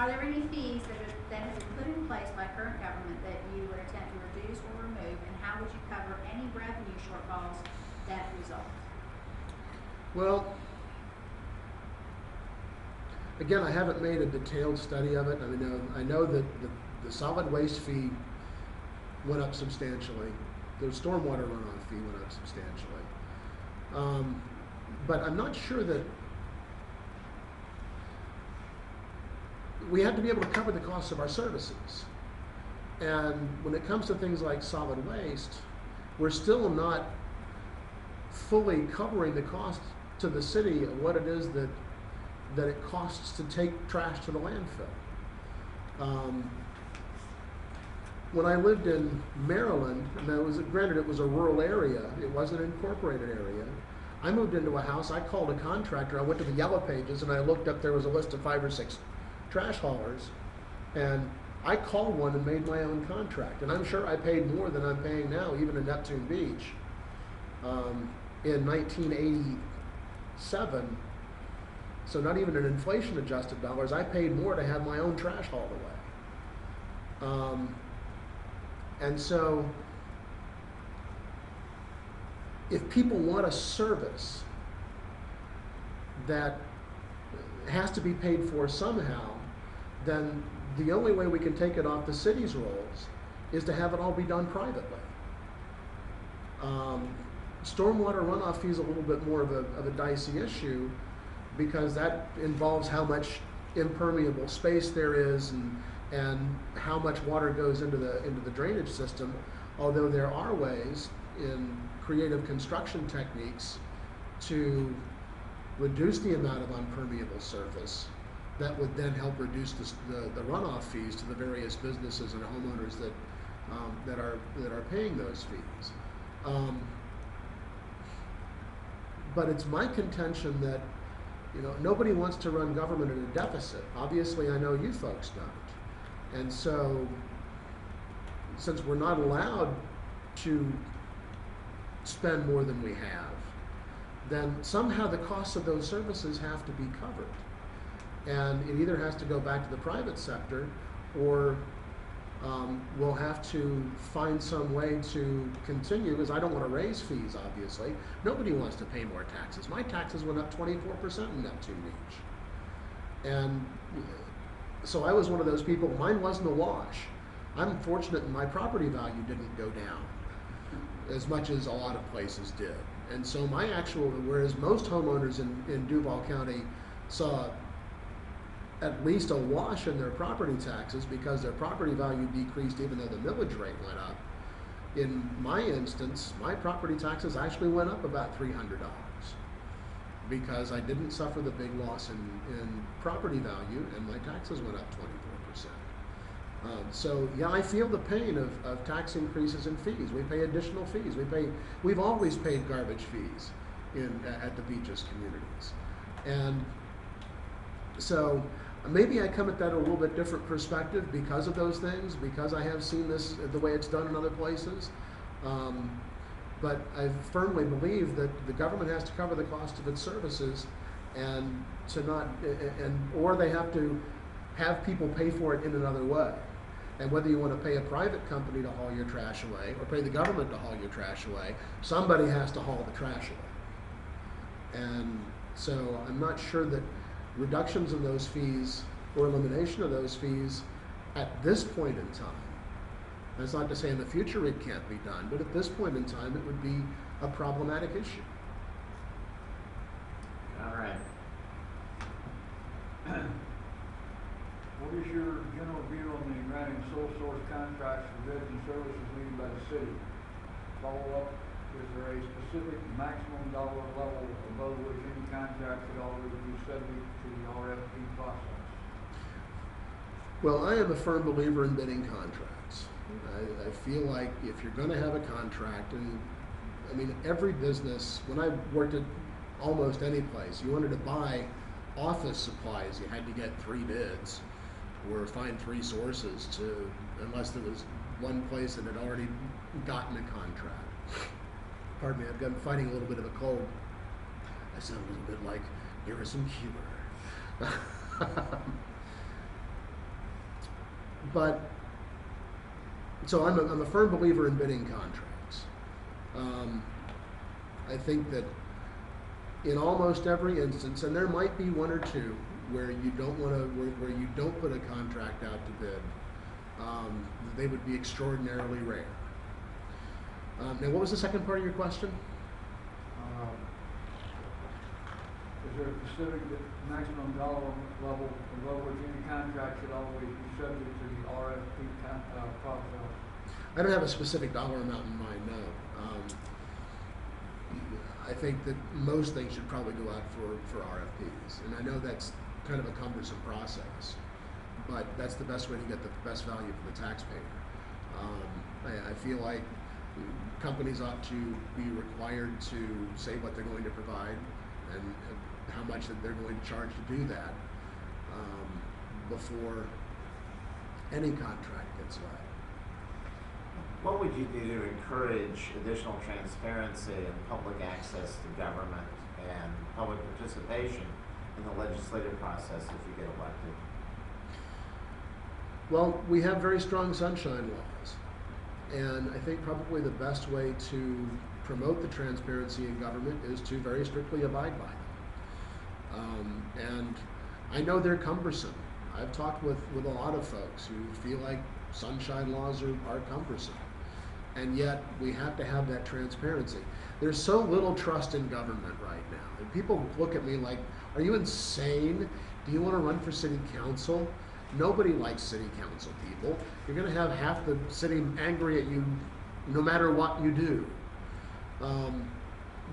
there any fees that have been put in place by current government that you would attempt to reduce or remove, and how would you cover any revenue shortfalls that result? Well, again, I haven't made a detailed study of it. I know that the solid waste fee went up substantially. The stormwater runoff fee went up substantially. But I'm not sure that we have to be able to cover the costs of our services. And when it comes to things like solid waste, we're still not fully covering the cost to the city of what it is that it costs to take trash to the landfill. When I lived in Maryland, and granted it was a rural area, it wasn't an incorporated area, I moved into a house, I called a contractor, I went to the Yellow Pages and I looked up, there was a list of 5 or 6 trash haulers, and I called one and made my own contract. And I'm sure I paid more than I'm paying now, even in Neptune Beach. In 1987, so not even in inflation adjusted dollars, I paid more to have my own trash hauled away. And so, if people want a service that has to be paid for somehow, then the only way we can take it off the city's rolls is to have it all be done privately. Stormwater runoff fee is a little bit more of a dicey issue, because that involves how much impermeable space there is and how much water goes into the drainage system. Although there are ways in creative construction techniques to reduce the amount of unpermeable surface that would then help reduce the runoff fees to the various businesses and homeowners that are paying those fees. But it's my contention that nobody wants to run government at a deficit. Obviously, I know you folks don't. And so, since we're not allowed to spend more than we have, then somehow the costs of those services have to be covered. And it either has to go back to the private sector, or we'll have to find some way to continue, because I don't want to raise fees, obviously. Nobody wants to pay more taxes. My taxes went up 24% in Neptune Beach. And so I was one of those people, mine wasn't a wash. I'm fortunate my property value didn't go down as much as a lot of places did. And so whereas most homeowners in Duval County saw at least a wash in their property taxes because their property value decreased even though the millage rate went up, in my instance, my property taxes actually went up about $300 because I didn't suffer the big loss in property value, and my taxes went up 24%. So yeah, I feel the pain of tax increases and fees. We pay additional fees. We've always paid garbage fees at the beaches communities. And so maybe I come at that a little bit different perspective because of those things, because I have seen this the way it's done in other places. But I firmly believe that the government has to cover the cost of its services, and or they have to have people pay for it in another way. And whether you want to pay a private company to haul your trash away or pay the government to haul your trash away, somebody has to haul the trash away. And so I'm not sure that reductions in those fees or elimination of those fees at this point in time, that's not to say in the future it can't be done, but at this point in time it would be a problematic issue. All right. What is your general view on the granting sole source contracts for goods and services needed by the city? Follow up, is there a specific maximum dollar level above which any contract would already be subject to the RFP process? Well, I am a firm believer in bidding contracts. I feel like if you're going to have a contract, and I mean every business, when I worked at almost any place, you wanted to buy office supplies, you had to get 3 bids or find 3 sources unless there was one place that had already gotten a contract. Pardon me, I'm fighting a little bit of a cold. I sound a little bit like Harrison Huber. But, so I'm a firm believer in bidding contracts. I think that in almost every instance, and there might be one or two where you don't want to, where you don't put a contract out to bid, they would be extraordinarily rare. Now, what was the second part of your question? Is there a specific maximum dollar level below which any contract should always be subject to the RFP process? I don't have a specific dollar amount in mind, no. I think that most things should probably go out for RFPs, and I know that's kind of a cumbersome process, but that's the best way to get the best value for the taxpayer. I feel like companies ought to be required to say what they're going to provide and how much that they're going to charge to do that before any contract gets let. What would you do to encourage additional transparency and public access to government and public participation in the legislative process if you get elected? Well, we have very strong sunshine laws, and I think probably the best way to promote the transparency in government is to very strictly abide by them. And I know they're cumbersome. I've talked with a lot of folks who feel like sunshine laws are cumbersome. And yet we have to have that transparency. There's so little trust in government right now. And people look at me like, are you insane? Do you want to run for city council? Nobody likes city council people. You're going to have half the city angry at you no matter what you do.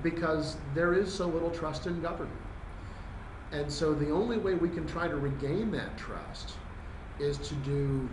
Because there is so little trust in government. And so the only way we can try to regain that trust is to do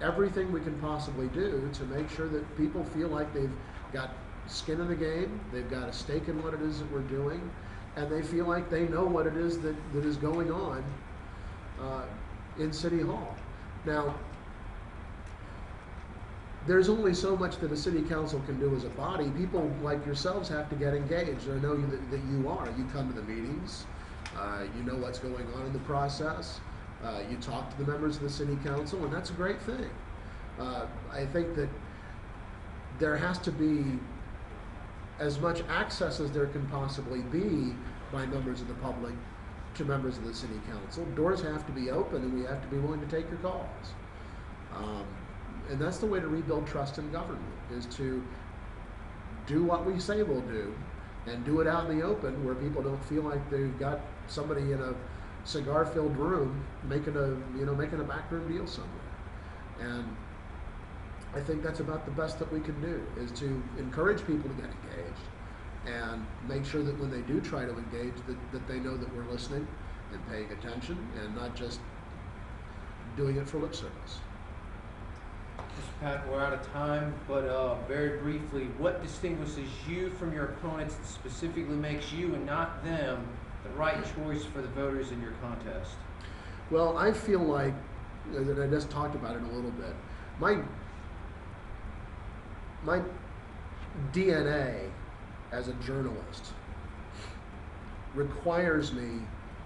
everything we can possibly do to make sure that people feel like they've got skin in the game, they've got a stake in what it is that we're doing, and they feel like they know what it is that is going on in City Hall. Now, there's only so much that a city council can do as a body. People like yourselves have to get engaged. I know that you are. You come to the meetings. You know what's going on in the process. You talk to the members of the city council, and that's a great thing. I think that there has to be as much access as there can possibly be by members of the public to members of the city council. Doors have to be open, and we have to be willing to take your calls. And that's the way to rebuild trust in government, is to do what we say we'll do and do it out in the open where people don't feel like they've got somebody in a cigar-filled room making a backroom deal somewhere. And I think that's about the best that we can do, is to encourage people to get engaged and make sure that when they do try to engage that they know that we're listening and paying attention and not just doing it for lip service. Mr. Patton, we're out of time, but very briefly, what distinguishes you from your opponents that specifically makes you and not them the right choice for the voters in your contest? Well, I feel like, that I just talked about it a little bit, my DNA as a journalist requires me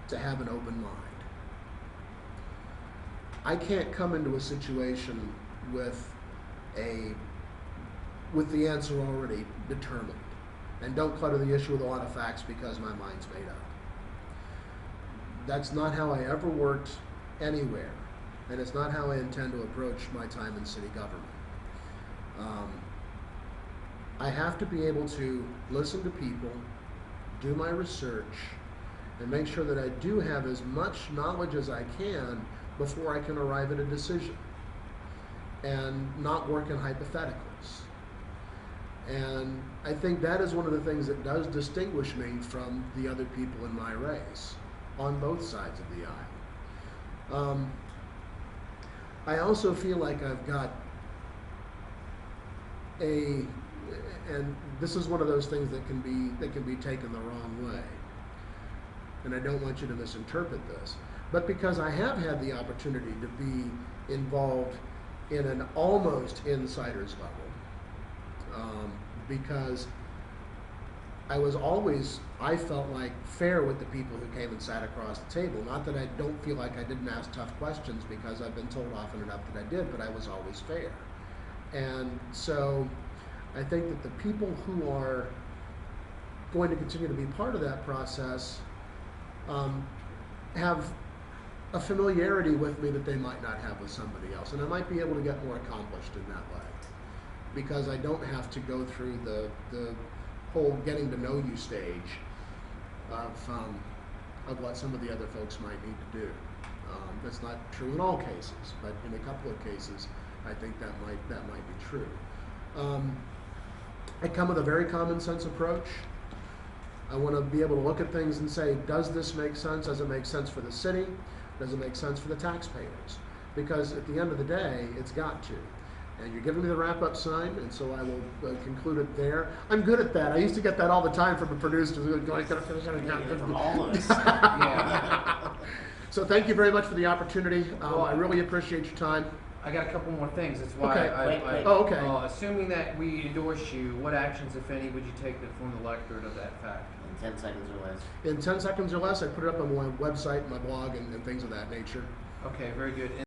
to have an open mind. I can't come into a situation with the answer already determined, and don't clutter the issue with a lot of facts because my mind's made up. That's not how I ever worked anywhere, and it's not how I intend to approach my time in city government. I have to be able to listen to people, do my research, and make sure that I do have as much knowledge as I can before I can arrive at a decision, and not work in hypotheticals. And I think that is one of the things that does distinguish me from the other people in my race on both sides of the aisle. I also feel like I've got and this is one of those things that can be taken the wrong way, and I don't want you to misinterpret this, but because I have had the opportunity to be involved in an almost insider's level, because I was always, I felt like, fair with the people who came and sat across the table. Not that I don't feel like I didn't ask tough questions, because I've been told often enough that I did, but I was always fair. And so I think that the people who are going to continue to be part of that process have a familiarity with me that they might not have with somebody else. And I might be able to get more accomplished in that way, because I don't have to go through the whole getting to know you stage of what some of the other folks might need to do. That's not true in all cases, but in a couple of cases, I think that might be true. I come with a very common sense approach. I want to be able to look at things and say, does this make sense? Does it make sense for the city? Does it make sense for the taxpayers? Because at the end of the day, it's got to. And you're giving me the wrap-up sign, and so I will conclude it there. I'm good at that. I used to get that all the time from the producers. Going, From all of us. Yeah. So thank you very much for the opportunity. I really appreciate your time. I got a couple more things. That's why Okay. Wait. Oh, okay. Assuming that we endorse you, what actions, if any, would you take to inform the electorate of that fact? In 10 seconds or less. In 10 seconds or less, I put it up on my website, my blog, and things of that nature. Okay, very good.